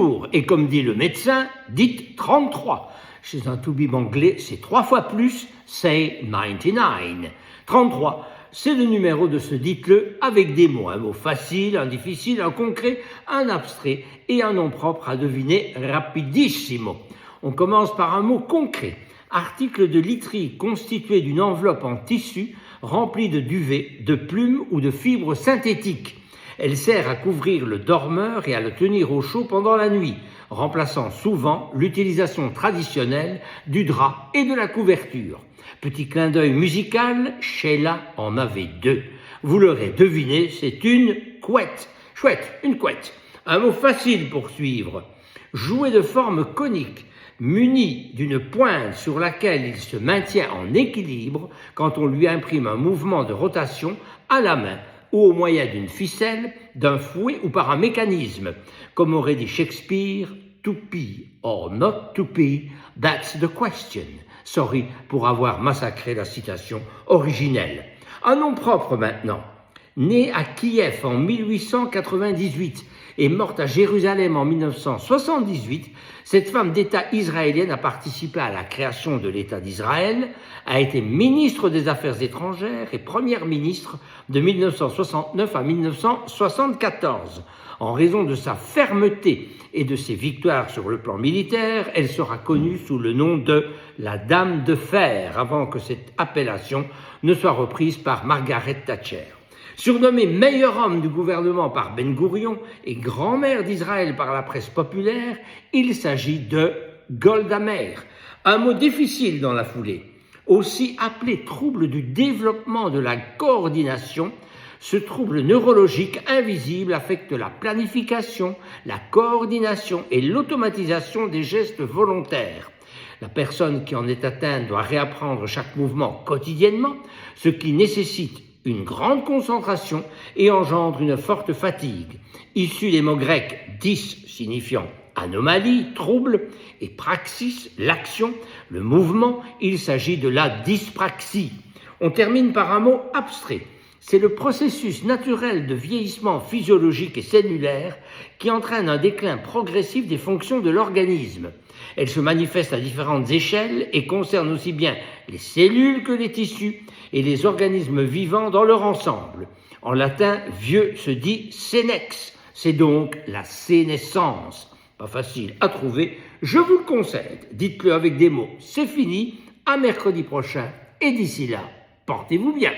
tour. Et comme dit le médecin, dites 33. Chez un toubib anglais, c'est 3 fois plus, say 99. 33, c'est le numéro de ce dites-le avec des mots. Un mot facile, un difficile, un concret, un abstrait et un nom propre à deviner rapidissimo. On commence par un mot concret. Article de literie constitué d'une enveloppe en tissu remplie de duvet, de plumes ou de fibres synthétiques. Elle sert à couvrir le dormeur et à le tenir au chaud pendant la nuit, remplaçant souvent l'utilisation traditionnelle du drap et de la couverture. Petit clin d'œil musical, Sheila en avait 2. Vous l'aurez deviné, c'est une couette. Chouette, une couette. Un mot facile pour suivre. Jouet de forme conique, muni d'une pointe sur laquelle il se maintient en équilibre quand on lui imprime un mouvement de rotation à la main ou au moyen d'une ficelle, d'un fouet ou par un mécanisme. Comme aurait dit Shakespeare, to be or not to be, that's the question. Sorry pour avoir massacré la citation originelle. Un nom propre maintenant. Née à Kiev en 1898 et morte à Jérusalem en 1978, cette femme d'État israélienne a participé à la création de l'État d'Israël, a été ministre des Affaires étrangères et première ministre de 1969 à 1974. En raison de sa fermeté et de ses victoires sur le plan militaire, elle sera connue sous le nom de la Dame de Fer, avant que cette appellation ne soit reprise par Margaret Thatcher. Surnommé meilleur homme du gouvernement par Ben Gourion et grand-mère d'Israël par la presse populaire, il s'agit de Golda Meir, un mot difficile dans la foulée. Aussi appelé trouble du développement de la coordination, ce trouble neurologique invisible affecte la planification, la coordination et l'automatisation des gestes volontaires. La personne qui en est atteinte doit réapprendre chaque mouvement quotidiennement, ce qui nécessite une grande concentration et engendre une forte fatigue. Issu des mots grecs dys signifiant anomalie, trouble, et praxis, l'action, le mouvement, il s'agit de la dyspraxie. On termine par un mot abstrait. C'est le processus naturel de vieillissement physiologique et cellulaire qui entraîne un déclin progressif des fonctions de l'organisme. Elle se manifeste à différentes échelles et concerne aussi bien les cellules que les tissus et les organismes vivants dans leur ensemble. En latin, vieux se dit senex, c'est donc la sénescence. Pas facile à trouver, je vous le concède. Dites-le avec des mots, c'est fini, à mercredi prochain et d'ici là, portez-vous bien.